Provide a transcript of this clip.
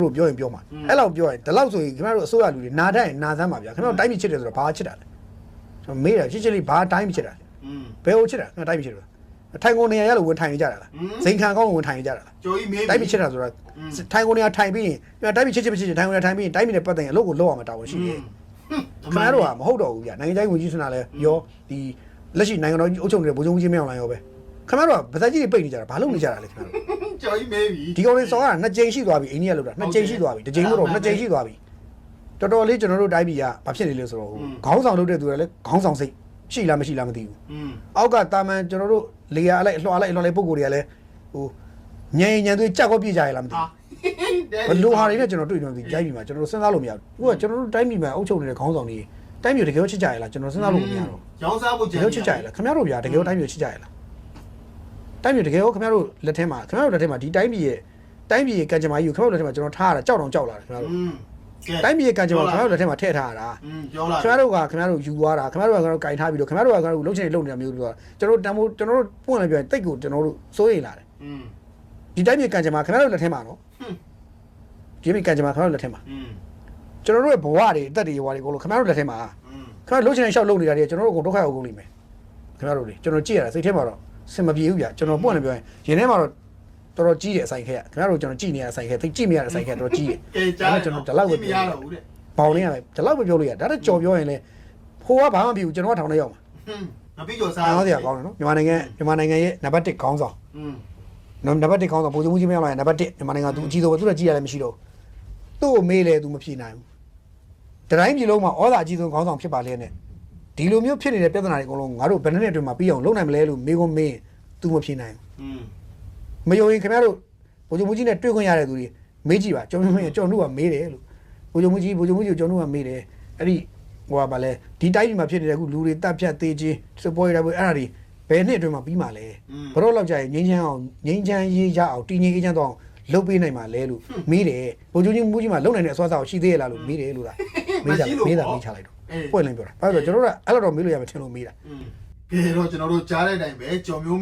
တို့ပြောရင်ပြောမှာအဲ့လောက်ပြောရင်ဒီလောက်ဆိုရင်ခင်ဗျားတို့အစိုးရလူတွေနာတတ်ရင်နာစမ်းပါဗျာခင်ဗျားတို့တိုင်းပြည်ချစ်တယ်ဆိုတော့ဘာချစ်တာလဲကျွန်တော်မေးတယ်ချစ်ချစ်လေးဘာတိုင်းပြည်ချစ်တာလဲဘယ်ကိုချစ်တာခင်ဗျားတိုင်းပြည်ချစ်တယ်ထိုင်ကုန်နေရလို့ဝင်ထိုင်နေကြတာလားဇိမ်ခံကောင်းဝင်ထိုင်နေကြတာလားကျော်ကြီးမေးတိုင်းပြည်ချစ်တာဆိုတော့ထိုင်ကုန်နေရထိုင်ပြီးရင်တိုင်းပြည်ချစ်ချစ်မရှိချင်ထိုင်ကုန်နေထိုင်ပြီးရင်တိုင်းပြည်နဲ့ပတ်သက်ရင်အလုပ်ကိုလုပ်အောင်မတာဝန်ရှိတယ်ခင်ဗျားတို့ကမဟုတ်တော့ဘူးဗျာနိုင်ငံခြားရေးဝန်ကြီးဆွမ်းနာလဲရောဒီလက်ရှိနိုင်ငံတော်ကြီးအုပ်ချုပ်နေတဲ့ဗိုလ်ချုပ်ကြီးမင်းအောင်လှိုင်ရောပဲခင်ဗျားတို့ကဗဇက်ကြီးတွေပိတ်နေကြတာဘာလုပ်နေကြတာလဲခင်ဗျားတို့ကျော်ကြီးမေးပြီဒီကောင်လေးစော်ရတာ2ကြိမ်ရှိသွားပြီအိန္ဒိယလောက်တာ2ကြိမ်ရှိသွားပြီတစ်ကြိမ်မဟုတ်တော့2ကြိမ်ရှိသွားပြီတော်တော်လေးကျွန်တော်တို့တိုင်းပြည်ကဘာဖြစ်နေလဲဆိုတော့ခေါင်းဆောင်လုပ်တဲ့သူတွေလည်းခေါင်းဆောင်စိတ်ရှိလားမရှိလားမသိဘူးအောက်ကတာမန်ကျွန်တော်တို့လေယာအလိုက်အလွှာလိုက်အလွှာလိုက်ပုံကိုယ်တွေကလည်းဟိုညင်ညံသွေးကြောက်ကောပြကြရလားမသိဘူးဘလို့ဟာတွေနဲ့ကျွန်တော်တွေ့နေပြီတိုင်းပြည်မှာကျွန်တော်တို့စဉ်းစားလို့မရဘူးဟိုကကျွန်တော်တို့တိုင်းပြည်မှာအုပ်ချုပ်နေတဲ့ခေါင်းဆောင်တွေတိုင်းပြည်တကယ်ချစ်ကြရလားကျွန်တော်စဉ်းစားလို့မရတော့ရောင်းစားဖို့တကယ်ချစ်ကြရလားခင်ဗျားတို့ဗျာတကယ်တိုင်းပြည်ချစ်ကြရလားတိုင်းပြည်တကယ်ရောခင်ဗျားတို့လက်ထဲမှာခင်ဗျားတို့လက်ထဲမှာဒီတိုင်းပြည်ရဲ့ကံကြမ္မာကြီးကိုခင်ဗျားတို့လက်ထဲမှာကျွန်တော်ထားရတာကြောက်တော့ကြောက်လာတယ်ခင်ဗျားတို့တိုင်းပြည်ရဲ့ကံကြမ္မာခင်ဗျားတို့လက်ထဲမှာထည့်ထားရတာပြောလာခင်ဗျားတို့ယူသွားတာခင်ဗျားတို့ကကင်ထားပြီးတော့ခင်ဗျားတို့ကလှုပ်ချင်လှုပ်နေတာမျိုးလို့ကျွန်တော်တို့ပွင့်လိုက်ပြန်တိတ်ကိုကျွန်တော်တို့စိုးရိမ်လာတယ်ဒီတိုင်းပြည်ကံကြမ္မာခင်ဗျားတို့လက်ထဲမှာနော်ဒီပြည်ကံကြမ္မာခင်ဗျားတို့လက်ထဲမှာကျွန်တော်တို့ရဲ့ဘဝတွေအသက်တွေဘဝတွေကိုလို့ခင်ဗျားတို့လက်ထဲမှာခင်ဗျားလှုပ်ချင်ရှောက်လှုပ်နေတာတွေကျွန်တော်တို့ကိုဒုက္ခရောက်ကုန်လိမ့်မယ်ခင်ဗျားတို့တွေကျွန်တော်ကြည့်ရတာစိတ်ထဲမှာတော့စင်မပြေဘူးဗျာကျွန်တော်ပွင့်နေပြောရင်ရင်ထဲမှာတော့တော်တော်ကြီးတယ်အဆိုင်ခဲခင်ဗျားတို့ကျွန်တော်ကြည့်နေရအဆိုင်ခဲသိကြည့်မရတဲ့အဆိုင်ခဲတော်တော်ကြီးတယ်ကျွန်တော်ဒီလောက်ပဲပြောရတော့ဘူးတဲ့ပေါင်နေရတယ်ဒီလောက်ပဲပြောလို့ရဒါတော့ကြော်ပြောရင်လေဖိုးကဘာမှမဖြစ်ဘူးကျွန်တော်ကထောင်ထဲရောက်မှာမပြီးကြော်စားဟုတ်တယ်ကောင်းတယ်နော်မြန်မာနိုင်ငံရဲ့နံပါတ်1ခေါင်းဆောင်နံပါတ်1ခေါင်းဆောင်ဗိုလ်ချုပ်မှုကြီးမင်းအောင်လှိုင်နံပါတ်1မြန်မာနိုင်ငံသူအကြီးဆုံးပဲသူတို့ကြည့်ရလည်းမရှိတော့သူ့ကိုမေးလေသူမဖြေနိုင်ဘူးတတိုင်းပြည်လုံးမှာဩဇာအကြီးဆုံးခေါင်းဆောင်ဖြစ်ပါလေနဲ့ဒီလိုမျိုးဖြစ်နေတဲ့ပြဿနာတွေအကုန်လုံးငါတို့ဘယ်နှစ်အတွင်းမှာပြီးအောင်လုပ်နိုင်မလဲလို့မေးခွန်းမေးသူမဖြေနိုင်ဘူးမယုံရင်ခင်ဗျားတို့ဗိုလ်ချုပ်မှုကြီးနဲ့တွေ့ခွင့်ရတဲ့သူတွေမေးကြည့်ပါကျွန်တော်တို့ကမေးတယ်လို့ဗိုလ်ချုပ်မှုကြီးကိုကျွန်တော်တို့ကမေးတယ်အဲ့ဒီဟိုကဘာလဲဒီတိုင်းပြည်မှာဖြစ်နေတဲ့အခုလူတွေတပ်ဖြတ်သေးချင်းစပေါ်ရတာပဲအဲ့ဒါတွေဘယ်နှစ်အတွင်းမှာပြီးမှာလဲဘရော့လောက်ကြရင်ငိမ့်ချမ်းရေးရအောင်တည်ငြိမ်အေးချမ်းတော့လုပ်ပေးနိုင်မှာလဲလို့မေးတယ်ဗိုလ်ချုပ်မှုကြီးမှာလုံနိုင်တဲ့အစွမ်းစားကိုရှိသေးရလားလို့မေးတယ်လို့လားမေးတာမေးချလိုက်တော့ပွင့်လင်းပြောတာအဲ့တော့ကျွန်တော်တို့ကအဲ့လိုတော့မေးလို့ရမယ်ထင်လို့မေးတာကဲတော့ကျွန်တော်တို့ကြားတဲ့အတိုင်းပဲကြော်မျိုး